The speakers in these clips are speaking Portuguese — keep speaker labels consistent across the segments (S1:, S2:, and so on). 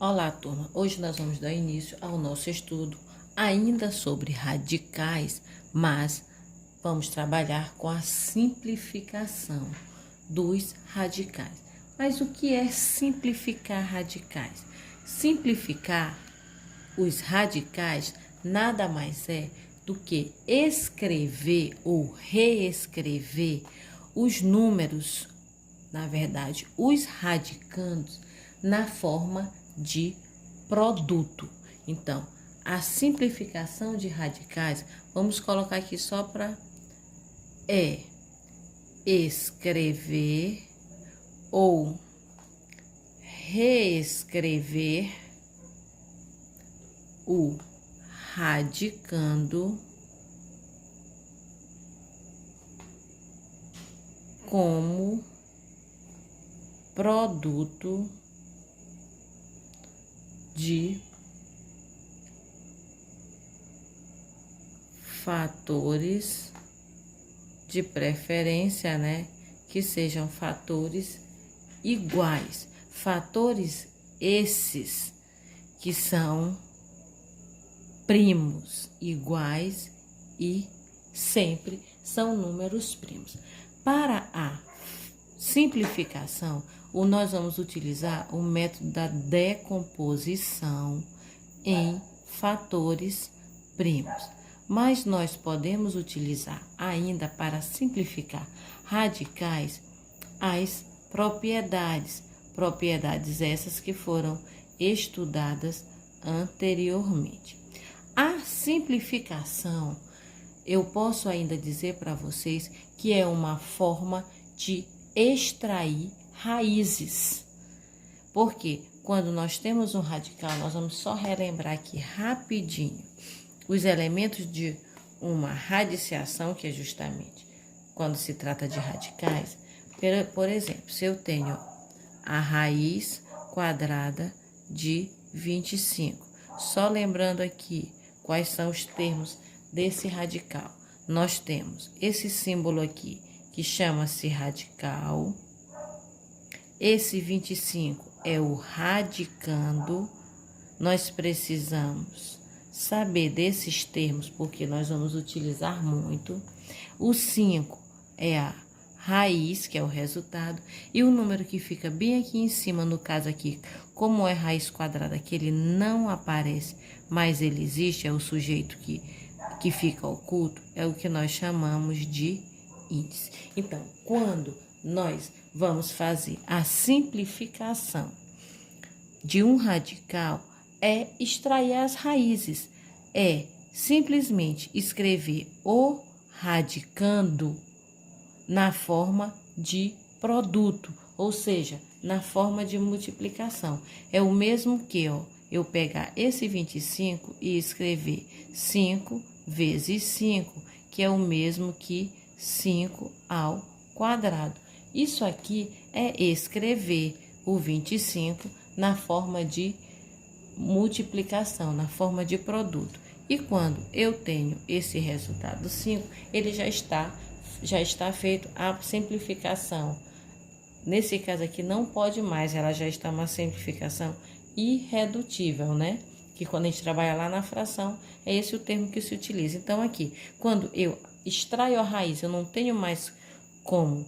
S1: Olá, turma! Hoje nós vamos dar início ao nosso estudo ainda sobre radicais, mas vamos trabalhar com a simplificação dos radicais. Mas o que é simplificar radicais? Simplificar os radicais nada mais é do que escrever ou reescrever os números, na verdade, os radicandos, na forma de produto. Então, a simplificação de radicais, vamos colocar aqui só para escrever ou reescrever o radicando como produto de fatores de preferência, que sejam fatores iguais. Fatores esses que são primos, iguais e sempre são números primos. Para a simplificação, nós vamos utilizar o método da decomposição em fatores primos. Mas nós podemos utilizar ainda para simplificar radicais as propriedades essas que foram estudadas anteriormente. A simplificação, eu posso ainda dizer para vocês que é uma forma de extrair raízes. Porque quando nós temos um radical, nós vamos só relembrar aqui rapidinho os elementos de uma radiciação, que é justamente quando se trata de radicais. Por exemplo, se eu tenho a raiz quadrada de 25, só lembrando aqui quais são os termos desse radical. Nós temos esse símbolo aqui, que chama-se radical. Esse 25 é o radicando. Nós precisamos saber desses termos, porque nós vamos utilizar muito. O 5 é a raiz, que é o resultado. E o número que fica bem aqui em cima, no caso aqui, como é raiz quadrada, que ele não aparece, mas ele existe, é o sujeito que fica oculto, é o que nós chamamos de índice. Então, quando nós vamos fazer a simplificação de um radical, é extrair as raízes, é simplesmente escrever o radicando na forma de produto, ou seja, na forma de multiplicação. É o mesmo que eu pegar esse 25 e escrever 5 vezes 5, que é o mesmo que 5 ao quadrado. Isso aqui é escrever o 25 na forma de multiplicação, na forma de produto. E quando eu tenho esse resultado 5, ele já está feito a simplificação. Nesse caso aqui não pode mais, ela já está uma simplificação irredutível, Que quando a gente trabalha lá na fração, é esse o termo que se utiliza. Então aqui, quando eu extraio a raiz, eu não tenho mais como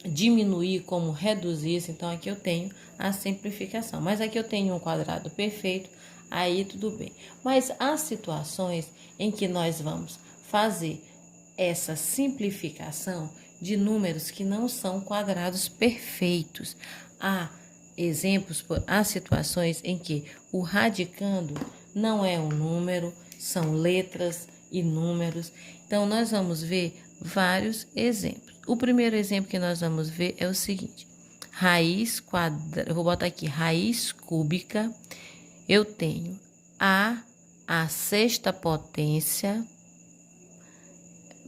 S1: diminuir, como reduzir isso, então aqui eu tenho a simplificação. Mas aqui eu tenho um quadrado perfeito, aí tudo bem. Mas há situações em que nós vamos fazer essa simplificação de números que não são quadrados perfeitos. Há exemplos, há situações em que o radicando não é um número, são letras e números. Então, nós vamos ver vários exemplos. O primeiro exemplo que nós vamos ver é o seguinte: raiz quadrada, eu vou botar aqui raiz cúbica, eu tenho a sexta potência,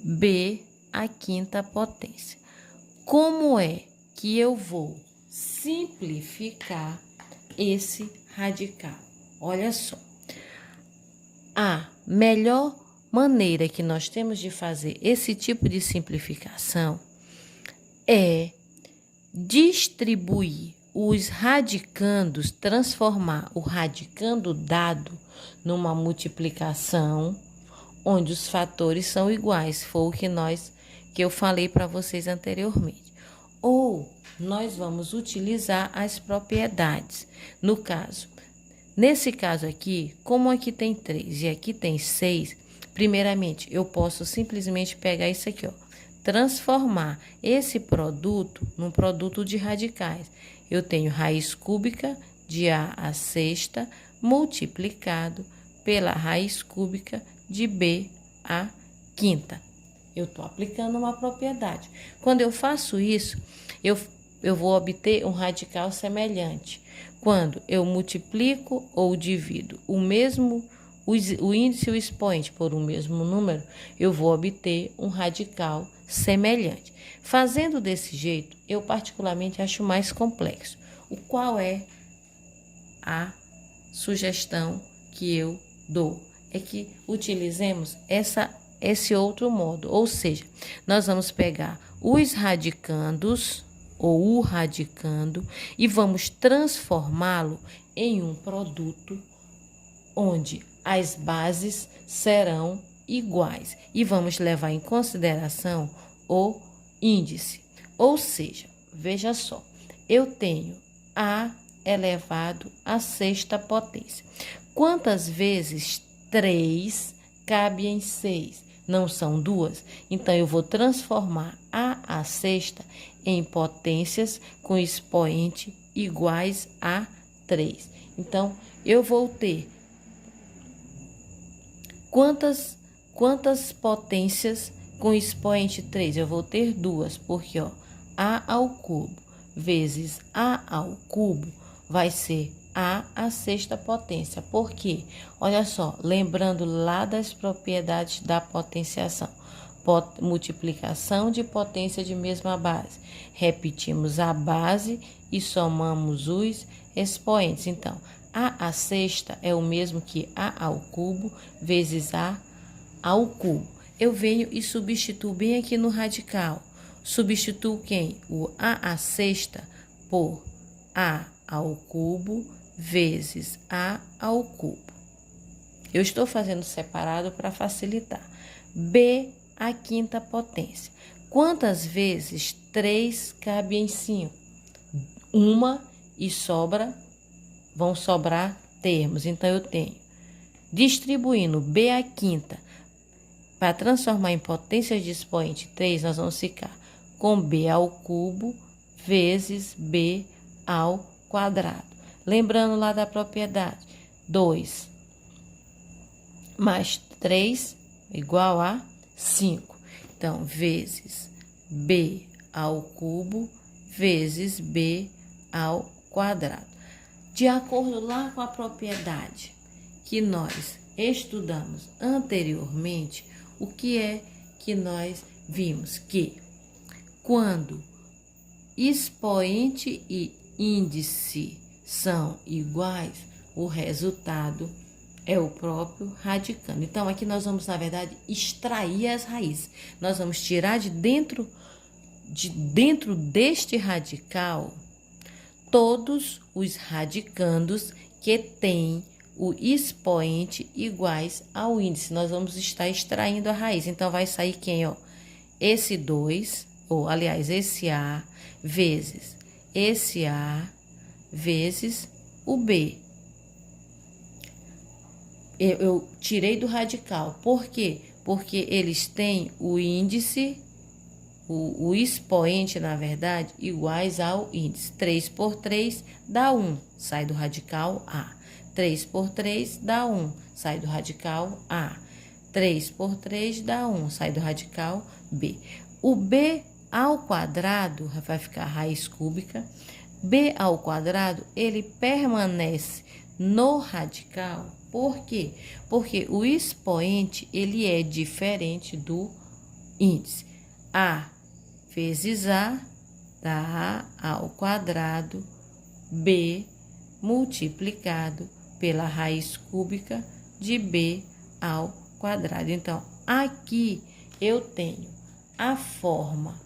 S1: b a quinta potência. Como é que eu vou simplificar esse radical? Olha só, a melhor maneira que nós temos de fazer esse tipo de simplificação é distribuir os radicandos, transformar o radicando dado numa multiplicação onde os fatores são iguais, foi o que eu falei para vocês anteriormente. Ou nós vamos utilizar as propriedades. Nesse caso aqui, como aqui tem 3 e aqui tem 6, primeiramente, eu posso simplesmente pegar isso aqui, ó, transformar esse produto num produto de radicais. Eu tenho raiz cúbica de A à sexta multiplicado pela raiz cúbica de B à quinta. Eu estou aplicando uma propriedade. Quando eu faço isso, eu vou obter um radical semelhante. Quando eu multiplico ou divido o índice e o expoente por um mesmo número, eu vou obter um radical semelhante. Fazendo desse jeito, eu particularmente acho mais complexo. O qual é a sugestão que eu dou? É que utilizemos esse outro modo, ou seja, nós vamos pegar os radicandos ou o radicando e vamos transformá-lo em um produto onde as bases serão iguais e vamos levar em consideração o índice. Ou seja, veja só, eu tenho A elevado à sexta potência. Quantas vezes 3 cabe em 6? Não são 2? Então, eu vou transformar A à sexta em potências com expoente iguais a 3. Então, eu vou ter quantas potências com expoente 3? Eu vou ter 2, porque ó, A ao cubo vezes A ao cubo vai ser A à sexta potência. Por quê? Olha só, lembrando lá das propriedades da potenciação. Multiplicação de potência de mesma base. Repetimos a base e somamos os expoentes. Então, A à sexta é o mesmo que A ao cubo vezes A ao cubo. Eu venho e substituo bem aqui no radical. Substituo quem? O A à sexta por A ao cubo vezes A ao cubo. Eu estou fazendo separado para facilitar. B à quinta potência. Quantas vezes 3 cabe em 5? Uma e vão sobrar termos. Então, eu tenho, distribuindo B à quinta, para transformar em potências de expoente 3, nós vamos ficar com B ao cubo vezes B ao quadrado. Lembrando lá da propriedade, 2 mais 3 igual a 5. Então, vezes B ao cubo vezes B ao quadrado. De acordo lá com a propriedade que nós estudamos anteriormente, o que é que nós vimos? Que quando expoente e índice são iguais, o resultado é o próprio radicando. Então, aqui nós vamos, na verdade, extrair as raízes. Nós vamos tirar de dentro deste radical todos os radicandos que têm o expoente iguais ao índice. Nós vamos estar extraindo a raiz. Então, vai sair quem, ó? Esse 2, ou aliás, esse A vezes esse A vezes o B. Eu tirei do radical. Por quê? Porque eles têm o índice, o expoente, na verdade, iguais ao índice. 3 por 3 dá 1, sai do radical A. 3 por 3 dá 1, sai do radical A. 3 por 3 dá 1, sai do radical B. O B ao quadrado vai ficar raiz cúbica. B ao quadrado, ele permanece no radical. Por quê? Porque o expoente, ele é diferente do índice. A vezes A dá A ao quadrado, B multiplicado pela raiz cúbica de B ao quadrado. Então, aqui eu tenho a forma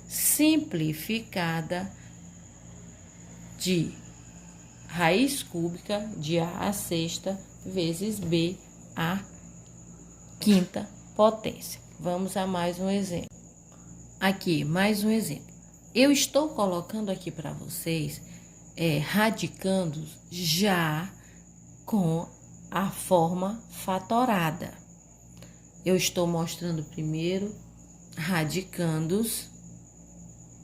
S1: simplificada de raiz cúbica de A à sexta vezes B à quinta potência. Vamos a mais um exemplo. Aqui, mais um exemplo. Eu estou colocando aqui para vocês radicandos já com a forma fatorada. Eu estou mostrando primeiro radicandos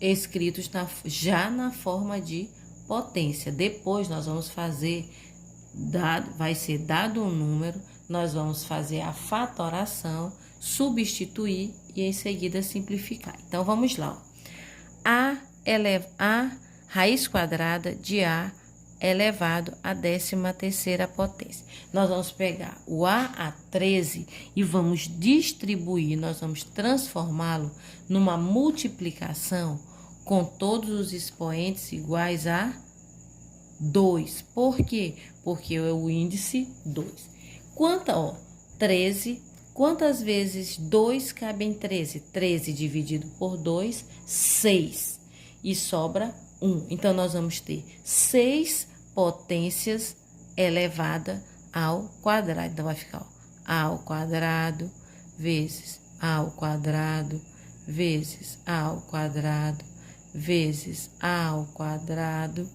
S1: escritos já na forma de potência. Depois nós vamos fazer, vai ser dado um número, nós vamos fazer a fatoração, substituir e em seguida simplificar. Então vamos lá. Ó. A raiz quadrada de A elevado à 13ª potência. Nós vamos pegar o A a 13 e vamos distribuir, nós vamos transformá-lo numa multiplicação com todos os expoentes iguais a 2. Por quê? Porque é o índice 2. 13, quantas vezes 2 cabe em 13? 13 dividido por 2, 6. E sobra 1. Então, nós vamos ter 6 potências elevada ao quadrado. Então, vai ficar A ao quadrado vezes A ao quadrado vezes A ao quadrado vezes A ao quadrado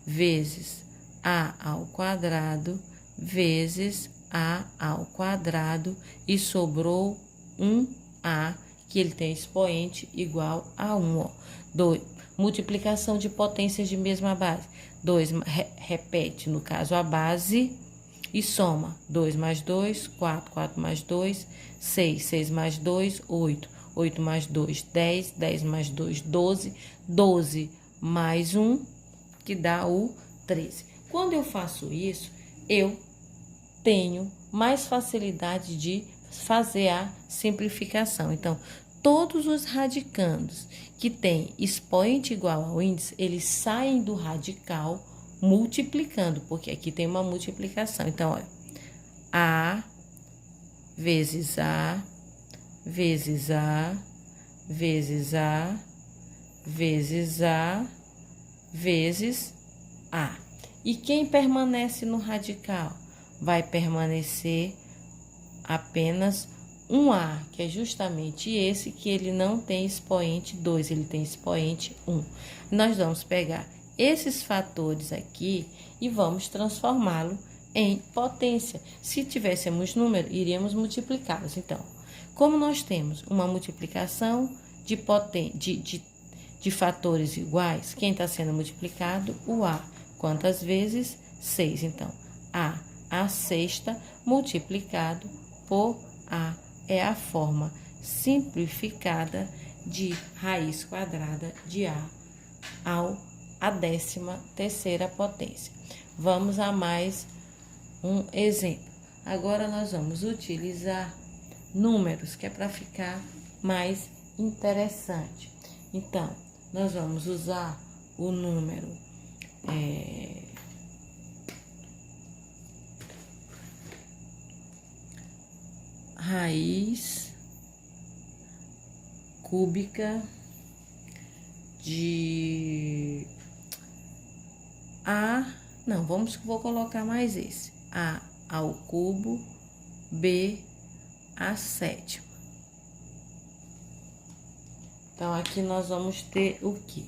S1: vezes A ao quadrado vezes A ao quadrado e sobrou um A, que ele tem expoente igual a 1. Ó. 2. Multiplicação de potências de mesma base. 2 repete, no caso, a base e soma. 2 mais 2, 4. 4 mais 2, 6. 6 mais 2, 8. 8 mais 2, 10. 10 mais 2, 12. 12 mais 1, que dá o 13. Quando eu faço isso, eu tenho mais facilidade de fazer a simplificação. Então, todos os radicandos que têm expoente igual ao índice, eles saem do radical multiplicando, porque aqui tem uma multiplicação. Então, olha, A vezes A vezes A vezes A vezes A vezes A. E quem permanece no radical? Vai permanecer apenas um A, que é justamente esse, que ele não tem expoente 2, ele tem expoente 1. Nós vamos pegar esses fatores aqui e vamos transformá-lo em potência. Se tivéssemos número, iríamos multiplicá-los. Então, como nós temos uma multiplicação de fatores iguais, quem está sendo multiplicado? O A. Quantas vezes? 6. Então, A à sexta multiplicado por A é a forma simplificada de raiz quadrada de A à 13ª potência. Vamos a mais um exemplo. Agora nós vamos utilizar números, que é para ficar mais interessante. Então, nós vamos usar o número raiz cúbica de A, não, vou colocar mais esse, A ao cubo, B à sétima. Então, aqui nós vamos ter o quê?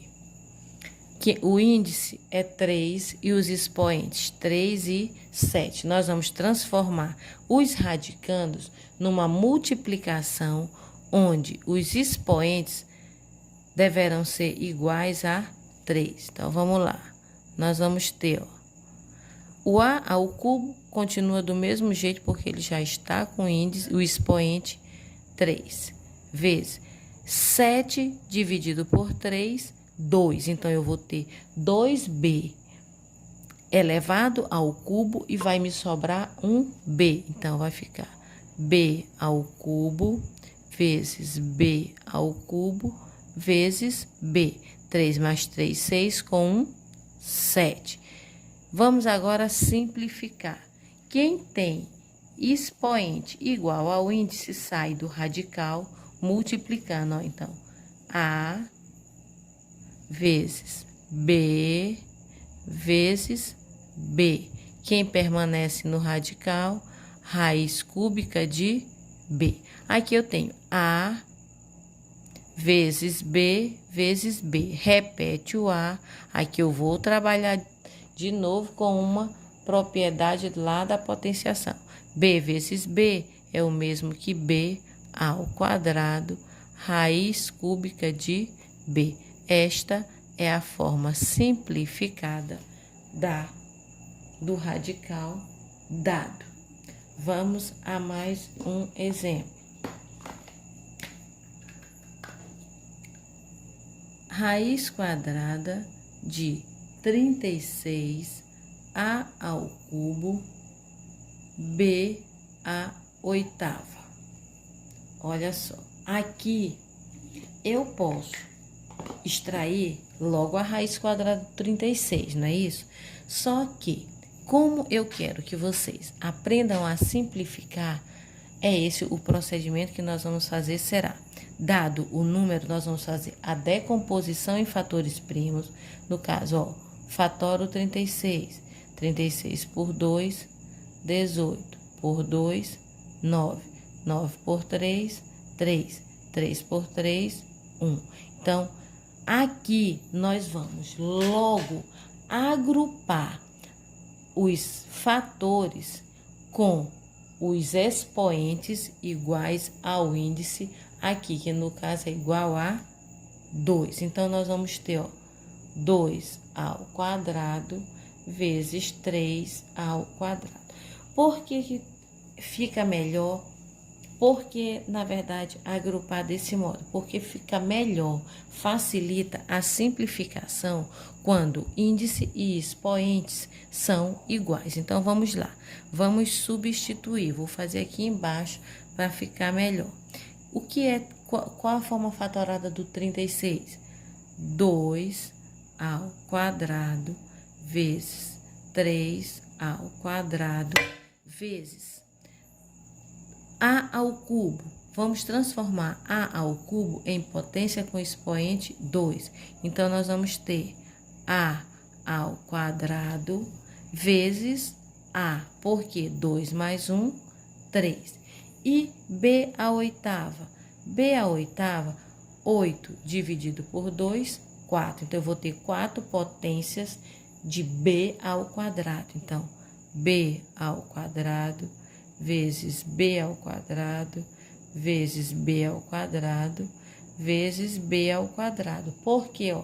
S1: Que o índice é 3 e os expoentes 3 e 7. Nós vamos transformar os radicandos numa multiplicação onde os expoentes deverão ser iguais a 3. Então, vamos lá. Nós vamos ter, ó, o A ao cubo continua do mesmo jeito, porque ele já está com o índice, o expoente 3, vezes 7 dividido por 3, 2. Então, eu vou ter 2B elevado ao cubo e vai me sobrar um B. Então, vai ficar B ao cubo vezes B ao cubo vezes B. 3 mais 3, 6, com 1, 7. Vamos agora simplificar. Quem tem expoente igual ao índice sai do radical multiplicando. Ó. Então, A vezes B vezes B. Quem permanece no radical? Raiz cúbica de B. Aqui eu tenho A vezes B vezes B. Repete o A. Aqui eu vou trabalhar de novo com uma propriedade lá da potenciação. B vezes B é o mesmo que B ao quadrado, raiz cúbica de B. Esta é a forma simplificada do radical dado. Vamos a mais um exemplo. Raiz quadrada de 36 A ao cubo, B à oitava. Olha só, aqui eu posso extrair logo a raiz quadrada de 36, não é isso? Só que, como eu quero que vocês aprendam a simplificar, é esse o procedimento que nós vamos fazer, será. Dado o número, nós vamos fazer a decomposição em fatores primos. No caso, ó, fatório 36. 36 por 2, 18. Por 2, 9. 9 por 3, 3. 3 por 3, 1. Então, aqui nós vamos logo agrupar os fatores com os expoentes iguais ao índice aqui, que no caso é igual a 2. Então, nós vamos ter, ó, 2 ao quadrado vezes 3 ao quadrado. Por que fica melhor? Porque, na verdade, agrupar desse modo, porque fica melhor, facilita a simplificação quando índice e expoentes são iguais. Então, vamos lá, vamos substituir, vou fazer aqui embaixo para ficar melhor. O que é, qual a forma fatorada do 36? 2 ao quadrado vezes 3 ao quadrado vezes A ao cubo. Vamos transformar A ao cubo em potência com expoente 2. Então, nós vamos ter A ao quadrado vezes A, porque 2 mais 1, 3. E B à oitava. B à oitava, 8 dividido por 2, 4. Então, eu vou ter 4 potências de B ao quadrado. Então, B ao quadrado vezes B ao quadrado, vezes B ao quadrado, vezes B ao quadrado. Por quê?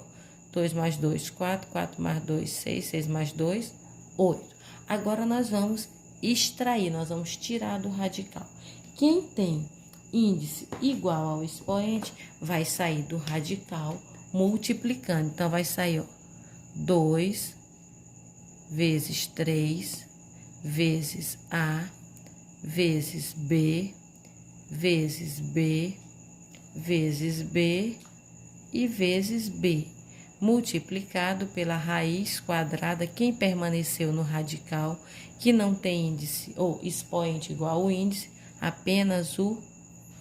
S1: 2 mais 2, 4, 4 mais 2, 6, 6 mais 2, 8. Agora, nós vamos extrair, nós vamos tirar do radical. Quem tem índice igual ao expoente, vai sair do radical multiplicando. Então, vai sair, 2 vezes 3 vezes A vezes B, vezes B, vezes B e vezes B, multiplicado pela raiz quadrada, quem permaneceu no radical, que não tem índice ou expoente igual ao índice, apenas o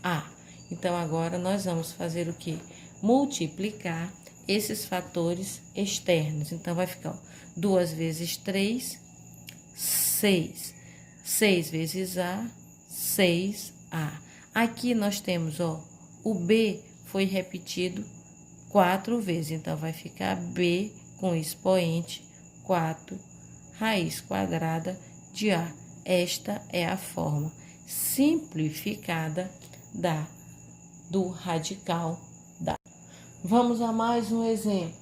S1: A. Então, agora nós vamos fazer o quê? Multiplicar esses fatores externos. Então, vai ficar 2 vezes 3, 6. 6 vezes A, 6A. Aqui nós temos, o B foi repetido 4 vezes. Então, vai ficar B com expoente 4, raiz quadrada de A. Esta é a forma simplificada do radical da. Vamos a mais um exemplo.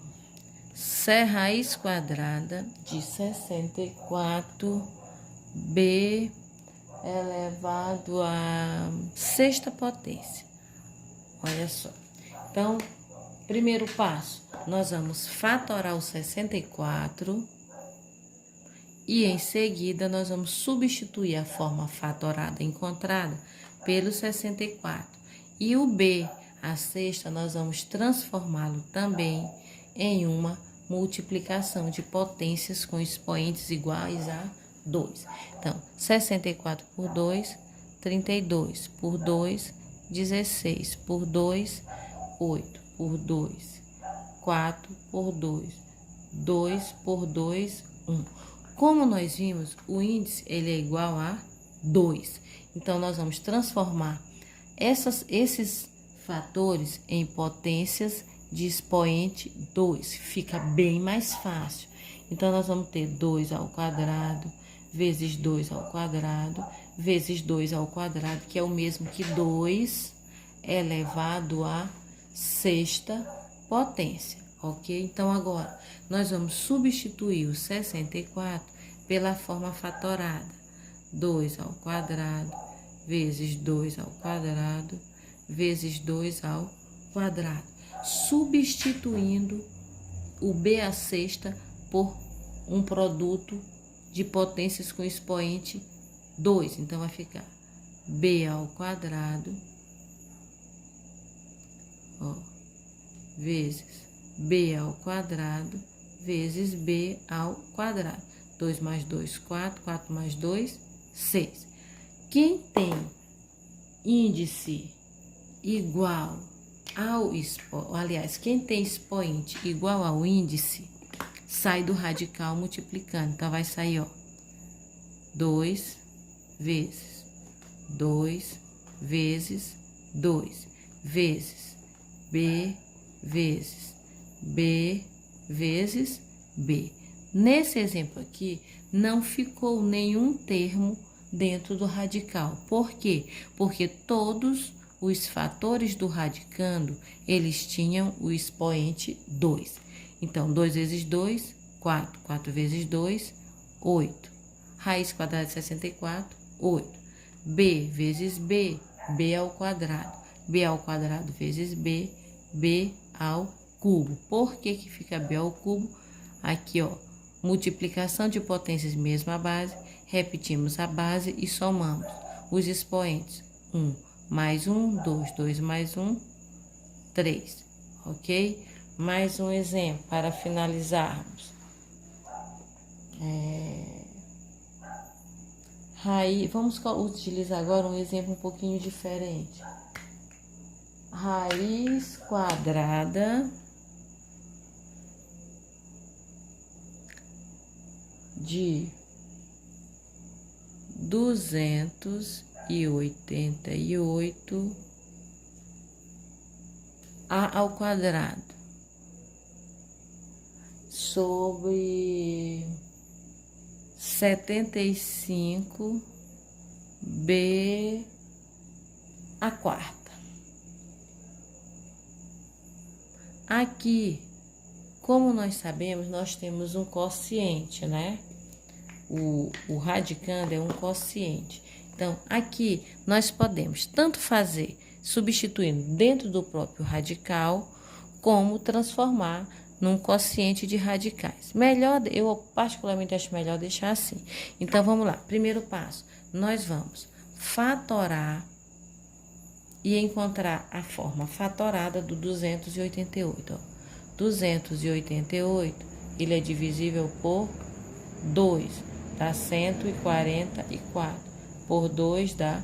S1: Raiz quadrada de 64 B elevado à sexta potência. Olha só. Então, primeiro passo, nós vamos fatorar o 64 e em seguida nós vamos substituir a forma fatorada encontrada pelo 64. E o B, a sexta, nós vamos transformá-lo também em uma multiplicação de potências com expoentes iguais a 2. Então, 64 por 2, 32 por 2, 16 por 2, 8 por 2, 4 por 2, 2 por 2, 1. Como nós vimos, o índice ele é igual a 2. Então, nós vamos transformar esses fatores em potências de expoente 2. Fica bem mais fácil. Então, nós vamos ter 2 ao quadrado vezes 2 ao quadrado vezes 2 ao quadrado, que é o mesmo que 2 elevado à sexta potência, ok? Então, agora, nós vamos substituir o 64 pela forma fatorada. 2 ao quadrado vezes 2 ao quadrado vezes 2 ao quadrado. Substituindo o b à sexta por um produto de potências com expoente 2. Então, vai ficar b ao quadrado, ó, vezes b ao quadrado vezes b ao quadrado. 2 mais 2, 4. 4 mais 2, 6. Quem tem índice igual ao aliás, quem tem expoente igual ao índice, sai do radical multiplicando. Então, vai sair, ó, 2 vezes 2 vezes 2 vezes b vezes b vezes b. Nesse exemplo aqui, não ficou nenhum termo dentro do radical. Por quê? Porque todos os fatores do radicando, eles tinham o expoente 2. Então, 2 vezes 2, 4. 4 vezes 2, 8. Raiz quadrada de 64, 8. B vezes B, B ao quadrado. B ao quadrado vezes B, B ao cubo. Por que que fica B ao cubo? Aqui, ó, multiplicação de potências, mesma base. Repetimos a base e somamos os expoentes. 1 mais 1, 2. 2 mais 1, 3. Ok? Mais um exemplo para finalizarmos. Vamos utilizar agora um exemplo um pouquinho diferente. Raiz quadrada de 288 a ao quadrado sobre 75 b à quarta. Aqui, como nós sabemos, nós temos um quociente, né? O radicando é um quociente. Então, aqui nós podemos tanto fazer substituindo dentro do próprio radical, como transformar num quociente de radicais. Melhor, eu particularmente acho melhor deixar assim. Então, vamos lá. Primeiro passo, nós vamos fatorar e encontrar a forma fatorada do 288. Ó. 288, ele é divisível por 2, dá 144. Por 2 dá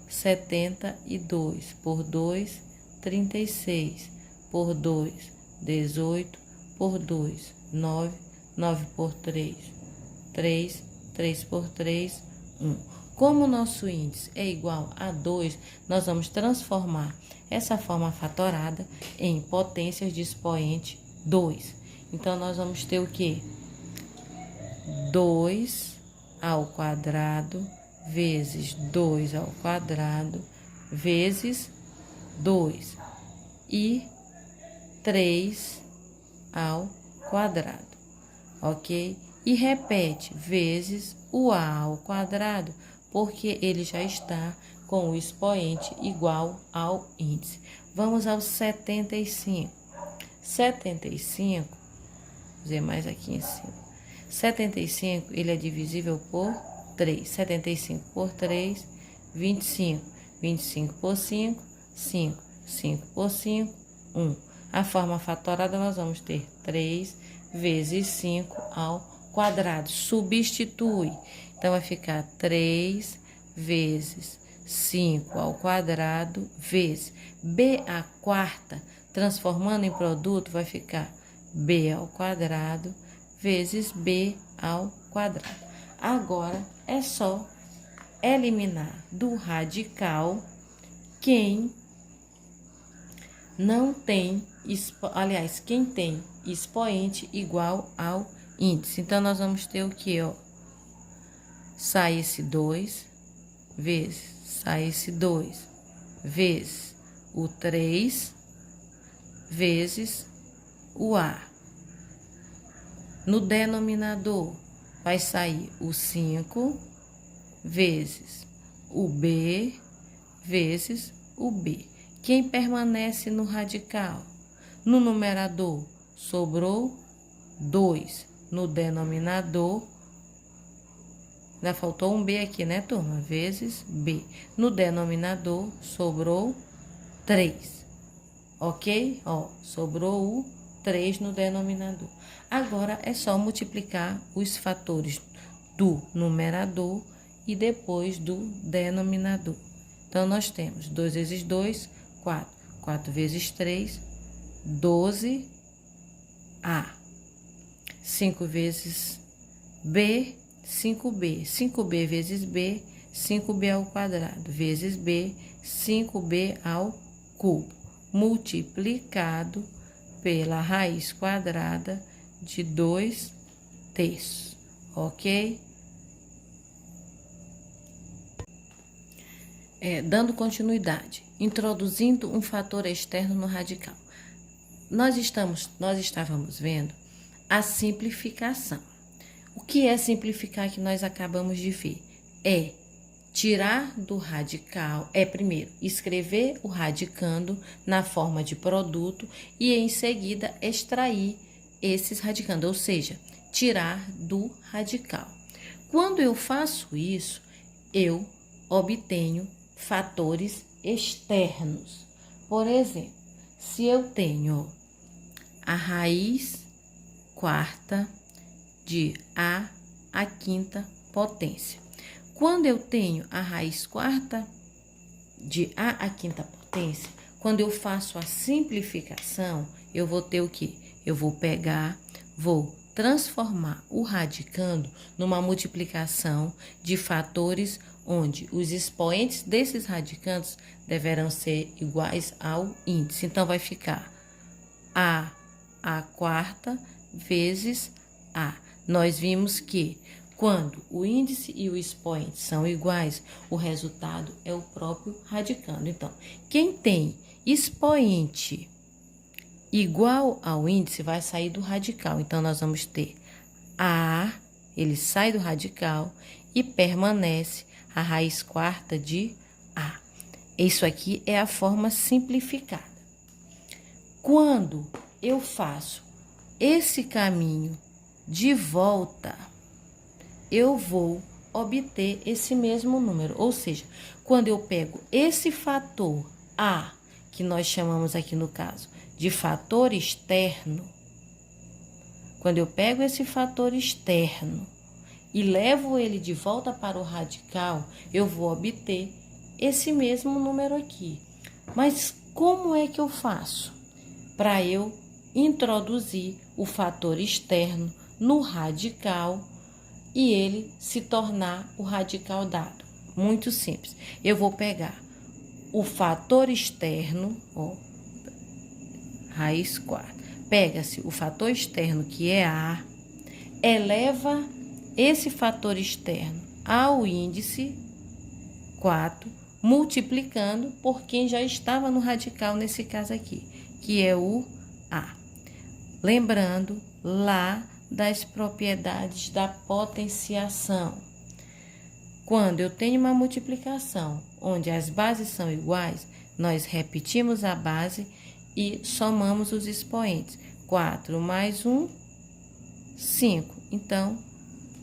S1: 72. Por 2, 36. Por 2, 18. Por 2, 9. 9 por 3, 3. 3 por 3, 1. Como o nosso índice é igual a 2, nós vamos transformar essa forma fatorada em potências de expoente 2. Então, nós vamos ter o quê? 2 ao quadrado vezes 2 ao quadrado vezes 2 e 3 ao quadrado, ok? E repete vezes o a ao quadrado, porque ele já está com o expoente igual ao índice. Vamos ao 75. 75, vou fazer mais aqui em cima. 75, ele é divisível por 3. 75 por 3, 25. 25 por 5, 5. 5 por 5, 1. A forma fatorada, nós vamos ter 3 vezes 5 ao quadrado. Substitui. Então, vai ficar 3 vezes 5 ao quadrado vezes b à quarta, transformando em produto, vai ficar b ao quadrado vezes b ao quadrado. Agora, é só eliminar do radical quem não tem, aliás, quem tem expoente igual ao índice. Então, nós vamos ter o que, ó? Sai esse 2, vezes, sai esse 2, vezes o 3, vezes o A. No denominador, vai sair o 5, vezes o B, vezes o B. Quem permanece no radical? No numerador, sobrou 2. No denominador, ainda faltou um B aqui, né, turma? Vezes B. No denominador, sobrou 3. Ok? Ó, sobrou o 3 no denominador. Agora, é só multiplicar os fatores do numerador e depois do denominador. Então, nós temos 2 vezes 2, 4. 4 vezes 3, 12A. 5 vezes B, 5B. 5B vezes B, 5B ao quadrado. Vezes B, 5B ao cubo. Multiplicado pela raiz quadrada de 2/3. Ok? Dando continuidade, introduzindo um fator externo no radical. Nós estávamos vendo a simplificação. O que é simplificar que nós acabamos de ver? É tirar do radical, primeiro escrever o radicando na forma de produto e em seguida extrair esses radicandos, ou seja, tirar do radical. Quando eu faço isso, eu obtenho fatores externos. Por exemplo, se eu tenho a raiz quarta de A à quinta potência. Quando eu tenho a raiz quarta de A à quinta potência, quando eu faço a simplificação, eu vou ter o quê? Eu vou pegar, vou transformar o radicando numa multiplicação de fatores onde os expoentes desses radicandos deverão ser iguais ao índice. Então, vai ficar A à quarta vezes A. Nós vimos que quando o índice e o expoente são iguais, o resultado é o próprio radicando. Então, quem tem expoente igual ao índice vai sair do radical. Então, nós vamos ter A, ele sai do radical e permanece a raiz quarta de A. Isso aqui é a forma simplificada. Quando eu faço esse caminho de volta, eu vou obter esse mesmo número. Ou seja, quando eu pego esse fator A, que nós chamamos aqui no caso de fator externo, quando eu pego esse fator externo e levo ele de volta para o radical, eu vou obter esse mesmo número aqui. Mas como é que eu faço para eu introduzir o fator externo no radical e ele se tornar o radical dado? Muito simples. Eu vou pegar o fator externo, ó, raiz quarta. Pega-se o fator externo, que é A, eleva esse fator externo ao índice 4, multiplicando por quem já estava no radical nesse caso aqui, que é o A. Lembrando lá das propriedades da potenciação. Quando eu tenho uma multiplicação onde as bases são iguais, nós repetimos a base e somamos os expoentes. 4 mais 1, 5. Então,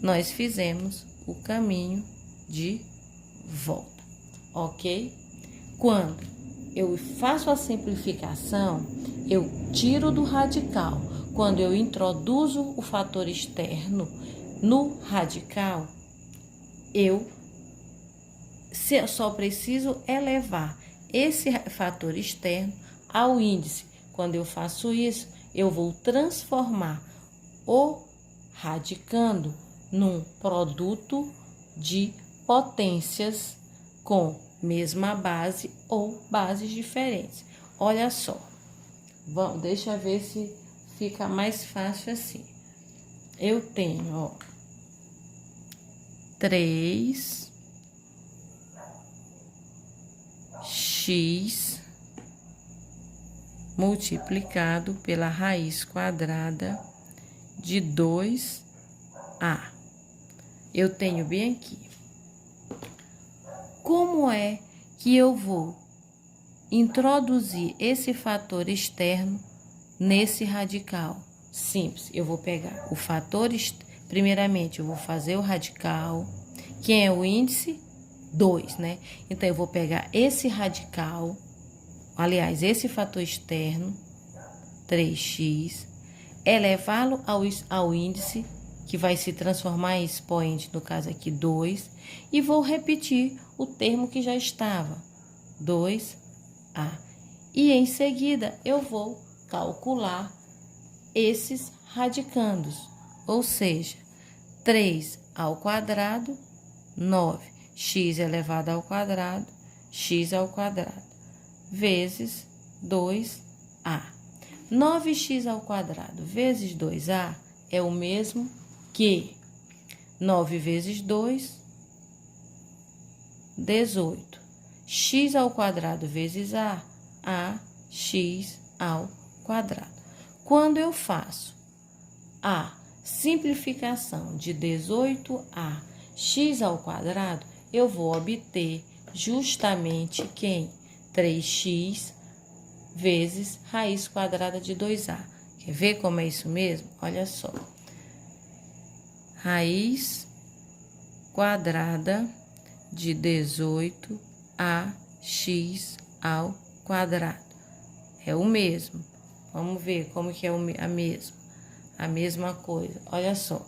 S1: nós fizemos o caminho de volta, ok? Quando eu faço a simplificação, eu tiro do radical. Quando eu introduzo o fator externo no radical, eu só preciso elevar esse fator externo ao índice. Quando eu faço isso, eu vou transformar o radicando num produto de potências com mesma base ou bases diferentes. Olha só, deixa eu ver se fica mais fácil assim. Eu tenho, ó, 3x multiplicado pela raiz quadrada de 2a. Eu tenho bem aqui. Como é que eu vou introduzir esse fator externo nesse radical? Simples, eu vou pegar o fator, primeiramente eu vou fazer o radical. Quem é o índice? 2, né? Então, eu vou pegar esse radical, aliás, esse fator externo, 3x, elevá-lo ao índice, que vai se transformar em expoente, no caso aqui 2, e vou repetir o termo que já estava, 2a. E em seguida, eu vou calcular esses radicandos, ou seja, 3 ao quadrado, 9, x elevado ao quadrado, x ao quadrado, vezes 2a. 9x ao quadrado vezes 2a é o mesmo que 9 vezes 2, 18. X ao quadrado vezes a x ao quadrado. Quando eu faço a simplificação de 18a x ao quadrado, eu vou obter justamente quem? 3x vezes raiz quadrada de 2a. Quer ver como é isso mesmo? Olha só. Raiz quadrada de 18ax ao quadrado. É o mesmo. Vamos ver como que é a mesma coisa. Olha só.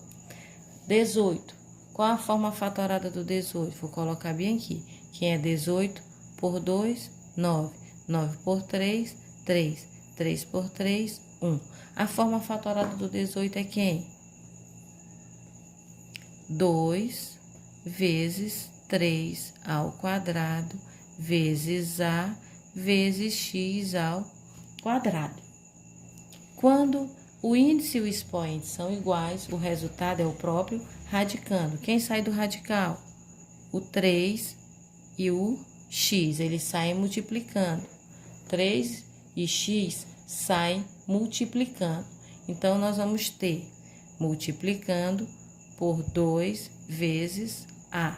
S1: 18. Qual a forma fatorada do 18? Vou colocar bem aqui. Quem é 18 por 2? 9. 9 por 3? 3. 3 por 3? 1. A forma fatorada do 18 é quem? 2 vezes 3 ao quadrado vezes a vezes x ao quadrado. Quando o índice e o expoente são iguais, o resultado é o próprio radicando. Quem sai do radical? O 3 e o x, eles saem multiplicando. 3 e x saem multiplicando. Então, nós vamos ter multiplicando por 2 vezes a.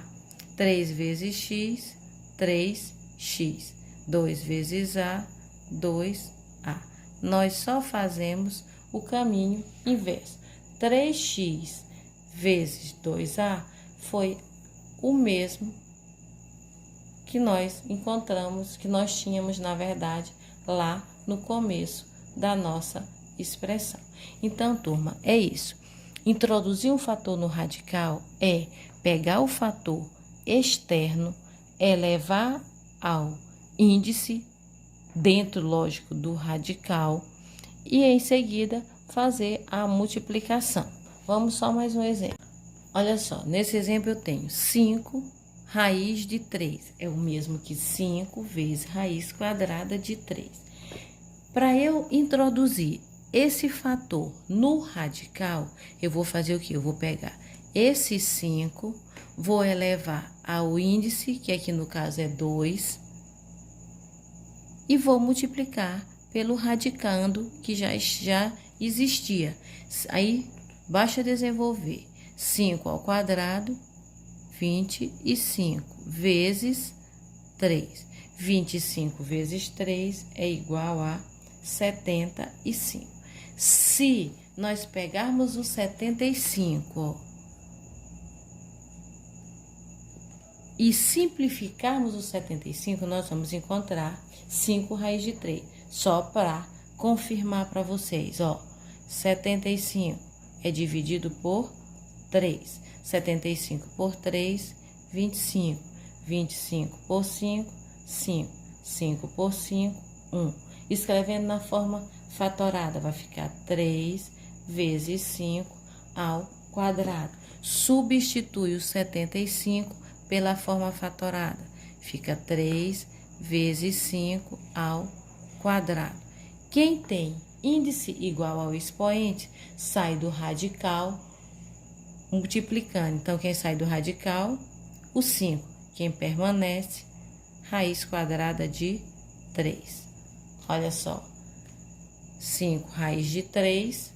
S1: 3 vezes x, 3x. 2 vezes a, 2a. Nós só fazemos o caminho inverso. 3x vezes 2a foi o mesmo que nós encontramos, que nós tínhamos, na verdade, lá no começo da nossa expressão. Então, turma, é isso. Introduzir um fator no radical é pegar o fator externo, elevar ao índice, dentro, lógico, do radical, e em seguida fazer a multiplicação. Vamos só mais um exemplo. Olha só, nesse exemplo eu tenho 5 raiz de 3. É o mesmo que 5 vezes raiz quadrada de 3. Para eu introduzir esse fator no radical, eu vou fazer o quê? Eu vou pegar esse 5, vou elevar ao índice, que aqui no caso é 2, e vou multiplicar pelo radicando que já existia. Aí, basta desenvolver 5 ao quadrado, 25, vezes 3. 25 vezes 3 é igual a 75. Se nós pegarmos o 75, ó, e simplificarmos o 75, nós vamos encontrar 5 raiz de 3. Só para confirmar para vocês, ó. 75 é dividido por 3. 75 por 3, 25. 25 por 5, 5. 5 por 5, 1. Escrevendo na forma fatorada vai ficar 3 vezes 5 ao quadrado. Substitui o 75 pela forma fatorada. Fica 3 vezes 5 ao quadrado. Quem tem índice igual ao expoente, sai do radical multiplicando. Então, quem sai do radical? O 5. Quem permanece? Raiz quadrada de 3. Olha só. 5 raiz de 3,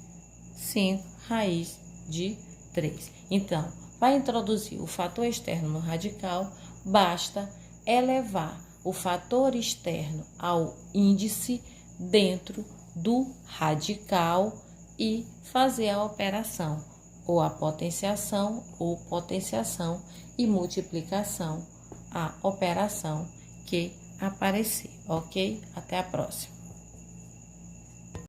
S1: 5 raiz de 3. Então, para introduzir o fator externo no radical, basta elevar o fator externo ao índice dentro do radical e fazer a operação, ou a potenciação e multiplicação, a operação que aparecer, ok? Até a próxima.